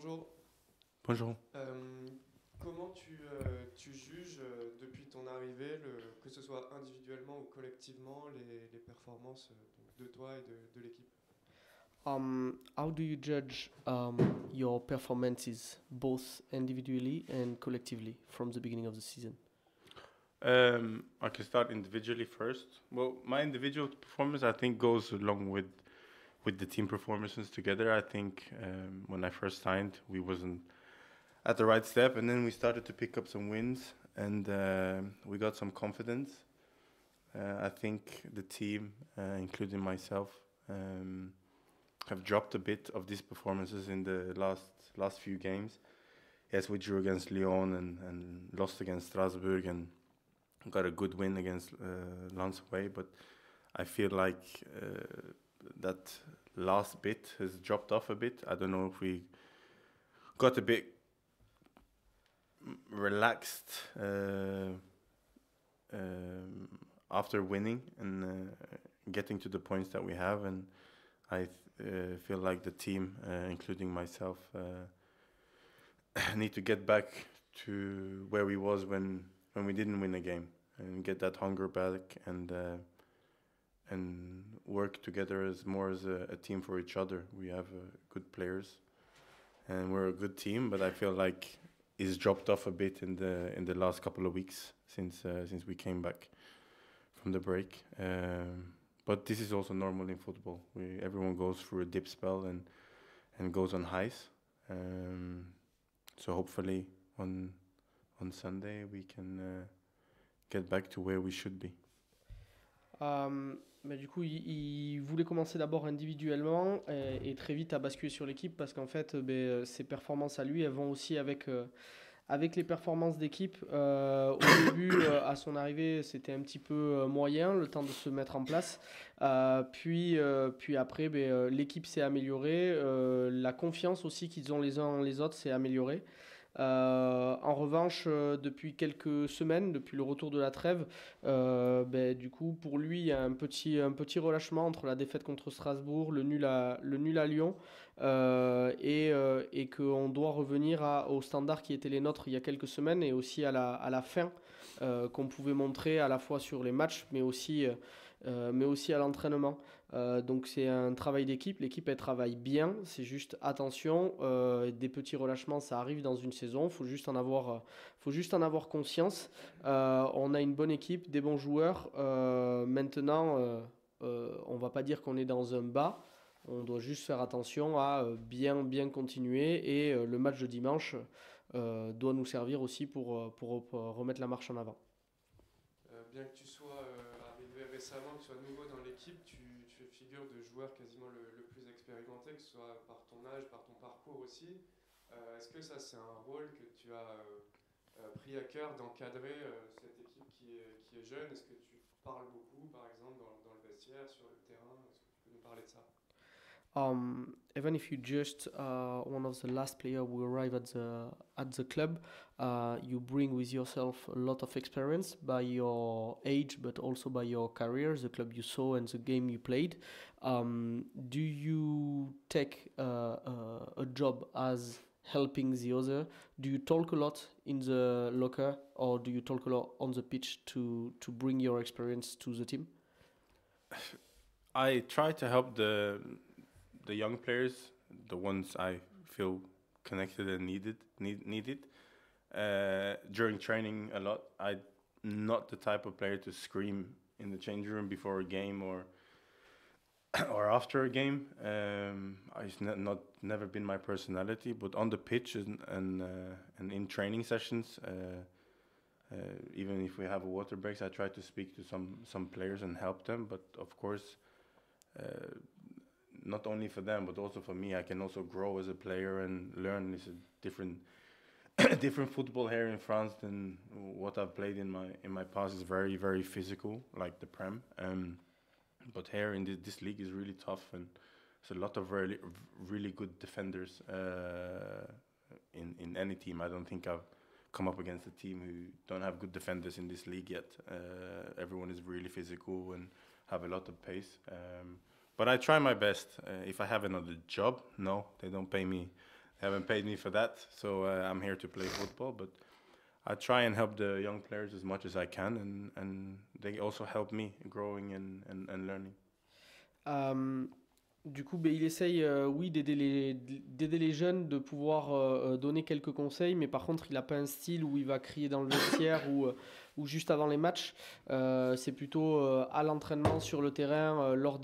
Bonjour. Bonjour. Comment tu juges depuis ton arrivée, que ce soit individuellement ou collectivement, les performances donc de toi et de l'équipe? How do you judge your performances, both individually and collectively, from the beginning of the season? I can start individually first. Well, my individual performance, I think, goes along with the team performances together. I think when I first signed, we wasn't at the right step, and then we started to pick up some wins, and we got some confidence. I think the team, including myself, have dropped a bit of these performances in the last few games. Yes, we drew against Lyon and lost against Strasbourg and got a good win against Lens away, but I feel like that last bit has dropped off a bit. I don't know if we got a bit relaxed after winning and getting to the points that we have, and I feel like the team, including myself, need to get back to where we was when we didn't win a game and get that hunger back and work together as more as a team for each other. We have good players and we're a good team, but I feel like it's dropped off a bit in the last couple of weeks since we came back from the break. But this is also normal in football. Everyone goes through a dip spell and goes on highs. So hopefully on Sunday we can get back to where we should be. Mais du coup, il voulait commencer d'abord individuellement et très vite à basculer sur l'équipe parce qu'en fait, ses performances à lui, elles vont aussi avec les performances d'équipe. Au début, à son arrivée, c'était un petit peu moyen, le temps de se mettre en place. Puis après, l'équipe s'est améliorée. La confiance aussi qu'ils ont les uns en les autres s'est améliorée. En revanche, depuis quelques semaines, depuis le retour de la trêve, du coup, pour lui, il y a un petit relâchement entre la défaite contre Strasbourg, le nul à Lyon, et qu'on doit revenir aux standards qui étaient les nôtres il y a quelques semaines et aussi à la fin, qu'on pouvait montrer à la fois sur les matchs, mais aussi à l'entraînement. Donc c'est un travail d'équipe, l'équipe elle travaille bien, c'est juste attention, des petits relâchements ça arrive dans une saison, faut juste en avoir conscience. On a une bonne équipe, des bons joueurs, maintenant on va pas dire qu'on est dans un bas, on doit juste faire attention à bien continuer et le match de dimanche doit nous servir aussi pour remettre la marche en avant. Bien que tu sois arrivé récemment, que tu sois nouveau dans l'équipe, tu fais figure de joueur quasiment le plus expérimenté, que ce soit par ton âge, par ton parcours aussi. Est-ce que ça, c'est un rôle que tu as pris à cœur d'encadrer cette équipe qui est jeune? Est-ce que tu parles beaucoup, par exemple, dans le vestiaire, sur le terrain? Est-ce que tu peux nous parler de ça? Even if you just one of the last player who arrive at the club, you bring with yourself a lot of experience by your age, but also by your career, the club you saw and the game you played. Do you take a job as helping the other? Do you talk a lot in the locker, or do you talk a lot on the pitch to bring your experience to the team? I try to help the young players, the ones I feel connected and needed. During training a lot, I'm not the type of player to scream in the changing room before a game or or after a game. It's never been my personality, but on the pitch and in training sessions, even if we have water breaks, I try to speak to some players and help them. But of course, not only for them, but also for me, I can also grow as a player and learn. It's a different different football here in France than what I've played in my past. Is very physical, like the Prem. But here in this league is really tough, and there's a lot of really good defenders in any team. I don't think I've come up against a team who don't have good defenders in this league yet. Everyone is really physical and have a lot of pace. But I try my best. If I have another job, no, they don't pay me They haven't paid me for that, so I'm here to play football. But I try and help the young players as much as I can, and they also help me growing and learning. Du coup, il essaye, oui, d'aider les jeunes, de pouvoir donner quelques conseils, mais par contre, il n'a pas un style où il va crier dans le vestiaire ou juste avant les matchs. C'est plutôt à l'entraînement, sur le terrain, lors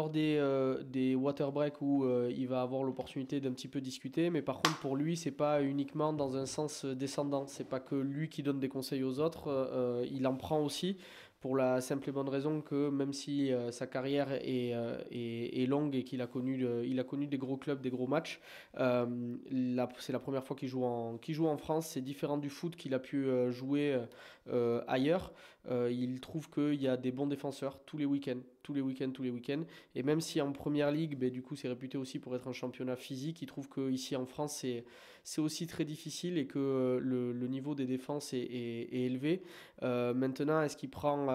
des water breaks où il va avoir l'opportunité d'un petit peu discuter. Mais par contre, pour lui, c'est pas uniquement dans un sens descendant. C'est pas que lui qui donne des conseils aux autres. Il en prend aussi, pour la simple et bonne raison que même si sa carrière est longue et qu'il a il a connu des gros clubs, des gros matchs, c'est la première fois qu'il joue en France. C'est différent du foot qu'il a pu jouer ailleurs. Il trouve qu'il y a des bons défenseurs tous les week-ends. Et même si en première ligue, du coup, c'est réputé aussi pour être un championnat physique, il trouve qu'ici en France, c'est aussi très difficile et que le niveau des défenses est élevé. Maintenant, est-ce qu'il prend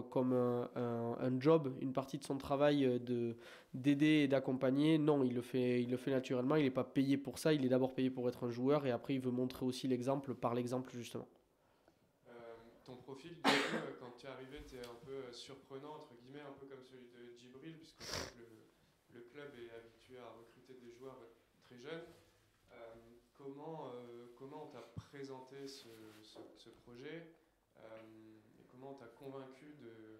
comme un job, une partie de son travail d'aider et d'accompagner? Non, il le fait naturellement. Il n'est pas payé pour ça. Il est d'abord payé pour être un joueur et après, il veut montrer aussi l'exemple par l'exemple, justement. Ton profil, du coup, quand tu es arrivé, tu es un peu surprenant, entre guillemets, un peu comme celui de Djibril, puisque le club est habitué à recruter des joueurs très jeunes. Comment on t'a présenté ce projet et comment on t'a convaincu de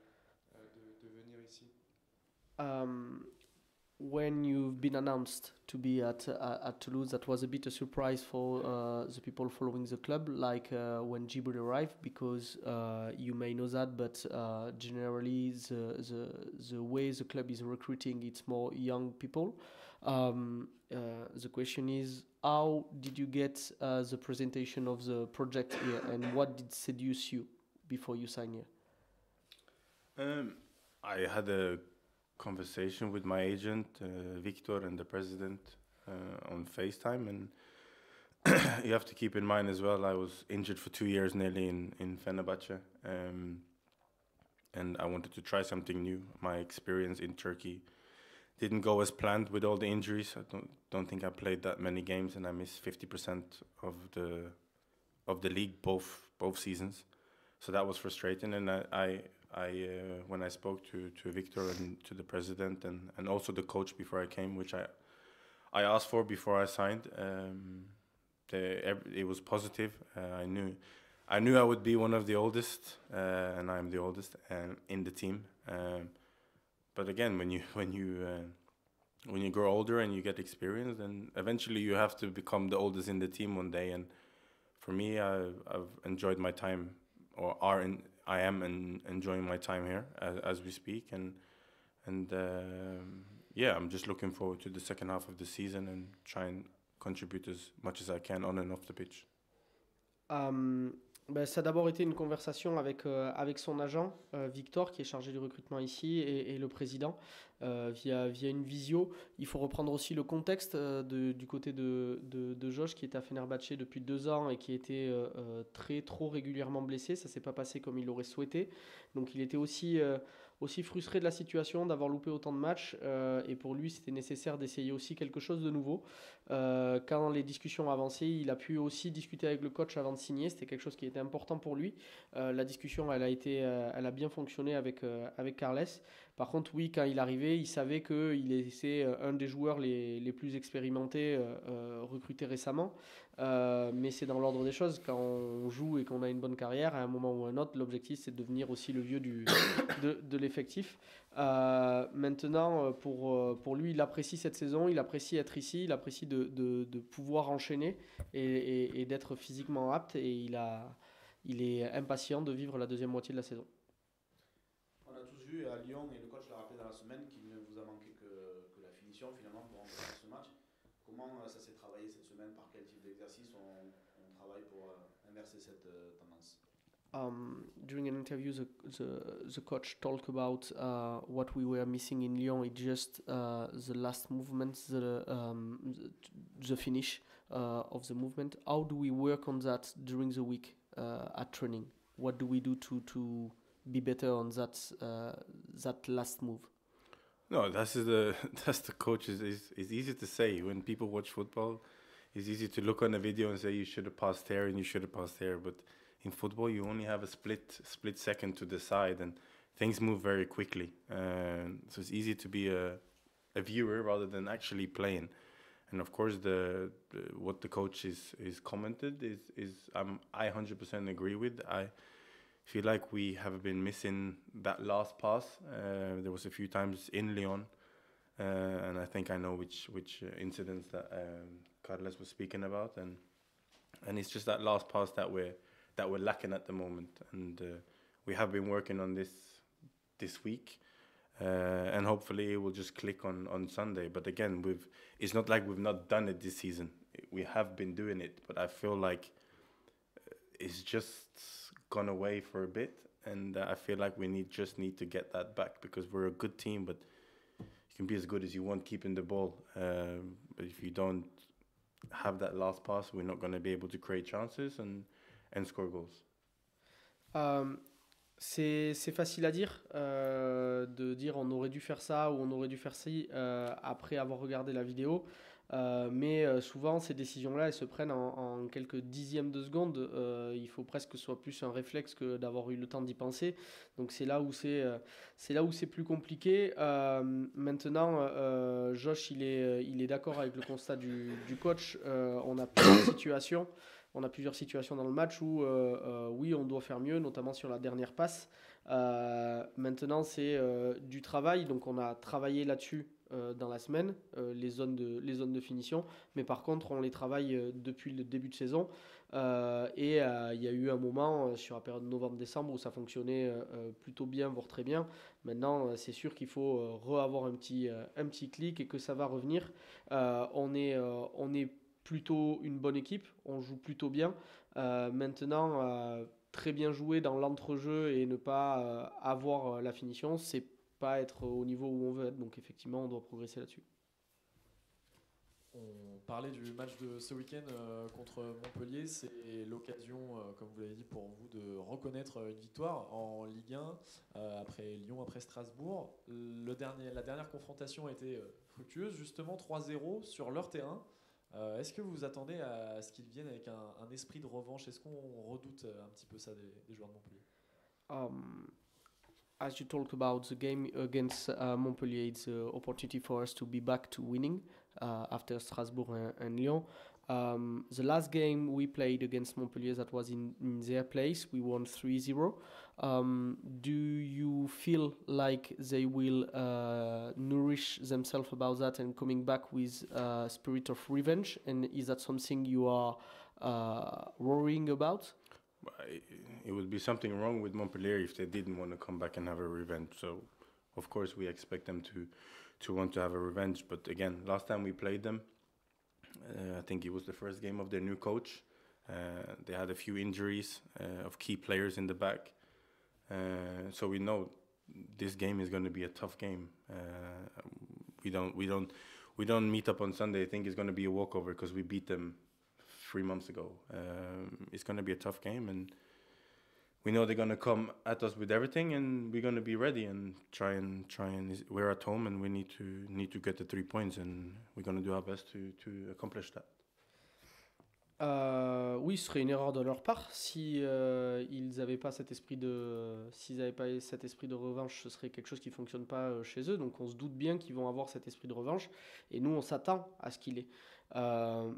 venir ici? When you've been announced to be at Toulouse, that was a bit a surprise for the people following the club, like when Djibril arrived, because you may know that, but generally the way the club is recruiting, it's more young people. The question is, how did you get the presentation of the project here, and what did seduce you before you signed here? I had a conversation with my agent, Victor, and the president on FaceTime, and you have to keep in mind as well, I was injured for 2 years nearly in Fenerbahce, and I wanted to try something new. My experience in Turkey didn't go as planned with all the injuries. I don't think I played that many games, and I missed 50% of the league both seasons. So that was frustrating, and I when I spoke to Victor and to the president and also the coach before I came, which I asked for before I signed, it was positive. I knew I would be one of the oldest, and I'm the oldest in the team. But again, when you grow older and you get experience, then eventually you have to become the oldest in the team one day. And for me, I've enjoyed my time, I am enjoying my time here as we speak, and I'm just looking forward to the second half of the season and try and contribute as much as I can on and off the pitch. Ça a d'abord été une conversation avec son agent, Victor, qui est chargé du recrutement ici, et le président, via une visio. Il faut reprendre aussi le contexte du côté de Josh, qui était à Fenerbahçe depuis 2 ans et qui était trop régulièrement blessé. Ça ne s'est pas passé comme il l'aurait souhaité. Donc il était aussi frustré de la situation, d'avoir loupé autant de matchs. Et pour lui, c'était nécessaire d'essayer aussi quelque chose de nouveau. Quand les discussions avançaient, il a pu aussi discuter avec le coach avant de signer. C'était quelque chose qui était important pour lui. La discussion, elle a bien fonctionné avec Carles. Par contre, oui, quand il arrivait, il savait qu'il était un des joueurs les plus expérimentés recrutés récemment. Mais c'est dans l'ordre des choses. Quand on joue et qu'on a une bonne carrière, à un moment ou à un autre, l'objectif, c'est de devenir aussi le vieux de l'effectif. Maintenant, pour lui, il apprécie cette saison, il apprécie être ici, il apprécie de pouvoir enchaîner et d'être physiquement apte, et il est impatient de vivre la deuxième moitié de la saison. On a tous vu à Lyon, et le coach l'a rappelé dans la semaine, qu'il ne vous a manqué que la finition finalement pour remporter ce match. Comment ça s'est travaillé cette semaine? Par quel type d'exercice on travaille pour inverser cette tendance? During an interview, the coach talked about what we were missing in Lyon. It's just the last movement, the finish of the movement. How do we work on that during the week at training? What do we do to be better on that last move? No, that's the that's the coach. It's easy to say when people watch football. It's easy to look on a video and say you should have passed there and you should have passed there. But in football, you only have a split second to decide, and things move very quickly. So it's easy to be a viewer rather than actually playing. And of course, what the coach is commented is I 100% agree with. I feel like we have been missing that last pass. There was a few times in Lyon, and I think I know which incidents that Carles was speaking about, and it's just that last pass that we're lacking at the moment, and we have been working on this week, and hopefully it will just click on Sunday. But again, it's not like we've not done it this season. We have been doing it, but I feel like it's just gone away for a bit, and I feel like we just need to get that back, because we're a good team, but you can be as good as you want keeping the ball, but if you don't have that last pass, we're not going to be able to create chances and score goals. C'est facile à dire, de dire on aurait dû faire ça ou on aurait dû faire ci après avoir regardé la vidéo. Mais souvent, ces décisions-là, elles se prennent en quelques dixièmes de seconde. Il faut presque que ce soit plus un réflexe que d'avoir eu le temps d'y penser. Donc c'est là où c'est plus compliqué. Maintenant, Josh, il est d'accord avec le constat du coach. On a plusieurs situations dans le match où oui, on doit faire mieux, notamment sur la dernière passe. Maintenant, c'est du travail. Donc on a travaillé là-dessus dans la semaine, les zones de finition, mais par contre on les travaille depuis le début de saison, et il y a eu un moment sur la période novembre-décembre où ça fonctionnait plutôt bien, voire très bien. Maintenant c'est sûr qu'il faut avoir un petit clic et que ça va revenir. On est plutôt une bonne équipe, on joue plutôt bien. Maintenant, très bien jouer dans l'entrejeu et ne pas avoir la finition, c'est pas être au niveau où on veut être. Donc effectivement, on doit progresser là-dessus. On parlait du match de ce week-end contre Montpellier. C'est l'occasion, comme vous l'avez dit, pour vous de reconnaître une victoire en Ligue 1 après Lyon, après Strasbourg. La dernière confrontation a été fructueuse, justement 3-0 sur leur terrain. Est-ce que vous vous attendez à ce qu'ils viennent avec un esprit de revanche? Est-ce qu'on redoute un petit peu ça des joueurs de Montpellier? As you talked about the game against Montpellier, it's an opportunity for us to be back to winning after Strasbourg and Lyon. The last game we played against Montpellier, that was in their place, we won 3-0. Do you feel like they will nourish themselves about that and coming back with a spirit of revenge? And is that something you are worrying about? It would be something wrong with Montpellier if they didn't want to come back and have a revenge. So, of course, we expect them to want to have a revenge. But again, last time we played them, I think it was the first game of their new coach. They had a few injuries of key players in the back. So we know this game is going to be a tough game. We don't meet up on Sunday. I think it's going to be a walkover because we beat them 3 months ago. It's going to be a tough game, and we know they're going to come at us with everything, and we're going to be ready and try and. We're at home, and we need to get the 3 points, and we're going to do our best to accomplish that. Oui, ce serait une erreur de leur part si ils n'avaient pas cet esprit de revanche. Ce serait quelque chose qui fonctionne pas chez eux. Donc on se doute bien qu'ils vont avoir cet esprit de revanche, et nous on s'attend à ce qu'il ait.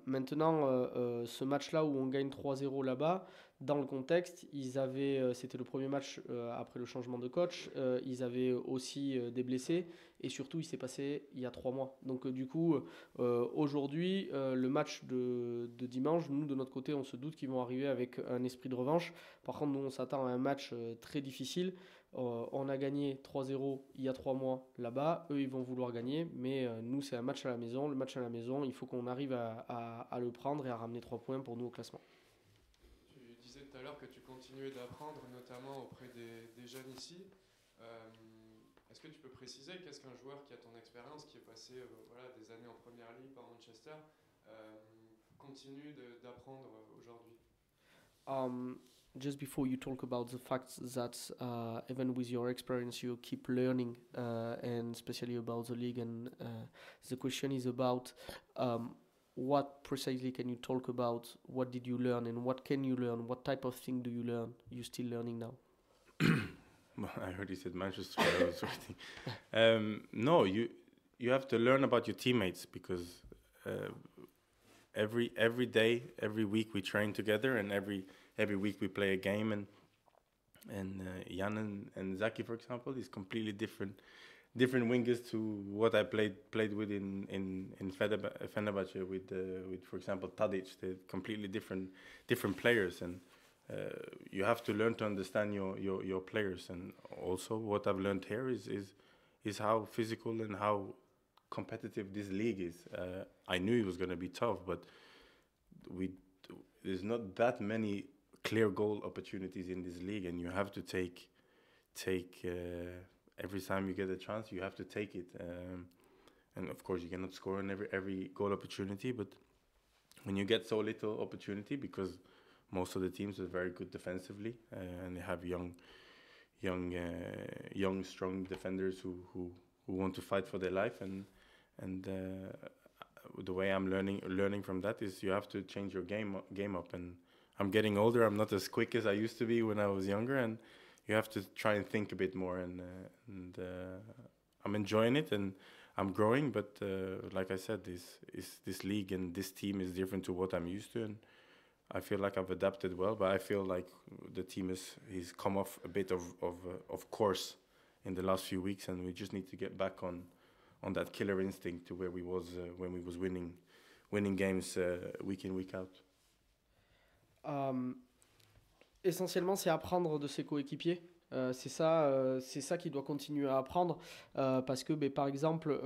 Maintenant, ce match-là où on gagne 3-0 là-bas, dans le contexte, c'était le premier match après le changement de coach, ils avaient aussi des blessés, et surtout il s'est passé il y a 3 mois. Donc du coup, aujourd'hui, le match de dimanche, nous de notre côté, on se doute qu'ils vont arriver avec un esprit de revanche. Par contre, nous on s'attend à un match très difficile. On a gagné 3-0 il y a 3 mois là-bas, eux ils vont vouloir gagner, mais nous c'est un match à la maison. Le match à la maison, il faut qu'on arrive à le prendre et à ramener 3 points pour nous au classement. Tu disais tout à l'heure que tu continuais d'apprendre, notamment auprès des jeunes ici. Est-ce que tu peux préciser qu'est-ce qu'un joueur qui a ton expérience, qui est passé des années en première ligue par Manchester, continue d'apprendre aujourd'hui? just before you talk about the fact that even with your experience you keep learning, and especially about the league, and the question is about what precisely can you talk about? What did you learn, and what can you learn? What type of thing do you learn? You still learning now? Well, I heard he said Manchester. I was waiting. No, you have to learn about your teammates, because every day, every week we train together, and every week we play a game. And Jan and Zaki, for example, is completely different wingers to what I played with in Fenerbahce with for example Tadic. They're completely different players, and you have to learn to understand your players. And also what I've learned here is how physical and how competitive this league is. I knew it was going to be tough, but there's not that many clear goal opportunities in this league, and you have to take every time you get a chance, you have to take it. And of course, you cannot score on every goal opportunity, but when you get so little opportunity, because most of the teams are very good defensively, and they have young, strong defenders who want to fight for their life, and the way I'm learning from that is you have to change your game up. And I'm getting older. I'm not as quick as I used to be when I was younger, and you have to try and think a bit more. And I'm enjoying it, and I'm growing. But like I said, this league and this team is different to what I'm used to, and I feel like I've adapted well. But I feel like the team he's come off a bit of course in the last few weeks, and we just need to get back on that killer instinct to where we was when we was winning games week in, week out. Essentiellement, c'est apprendre de ses coéquipiers. C'est ça qu'il doit continuer à apprendre, parce que par exemple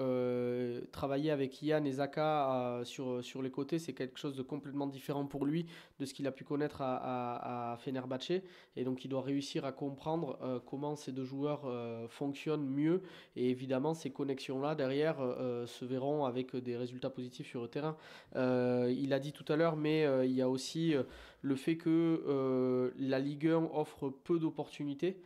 travailler avec Yann et Zaka sur les côtés, c'est quelque chose de complètement différent pour lui de ce qu'il a pu connaître à Fenerbahce, et donc il doit réussir à comprendre comment ces deux joueurs fonctionnent mieux, et évidemment ces connexions là derrière se verront avec des résultats positifs sur le terrain. Il a dit tout à l'heure, mais il y a aussi le fait que la Ligue 1 offre peu d'opportunités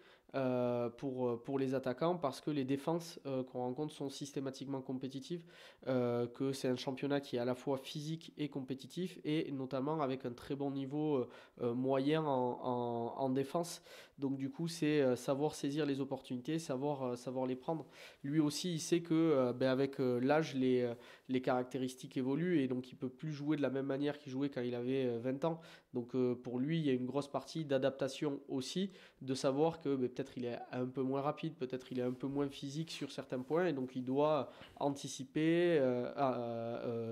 pour les attaquants, parce que les défenses qu'on rencontre sont systématiquement compétitives, que c'est un championnat qui est à la fois physique et compétitif, et notamment avec un très bon niveau moyen en défense. Donc du coup c'est savoir saisir les opportunités, savoir les prendre. Lui aussi il sait que avec l'âge les caractéristiques évoluent, et donc il peut plus jouer de la même manière qu'il jouait quand il avait 20 ans. Donc pour lui il y a une grosse partie d'adaptation aussi, de savoir que peut-être il est un peu moins rapide, peut-être il est un peu moins physique sur certains points, et donc il doit anticiper,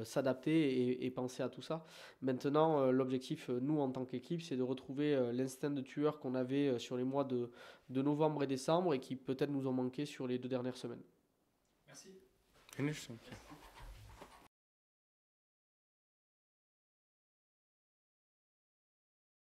s'adapter et penser à tout ça. Maintenant l'objectif nous en tant qu'équipe, c'est de retrouver l'instinct de tueur qu'on avait sur les mois de novembre et décembre, et qui peut-être nous ont manqué sur les 2 dernières semaines. Merci. Interesting.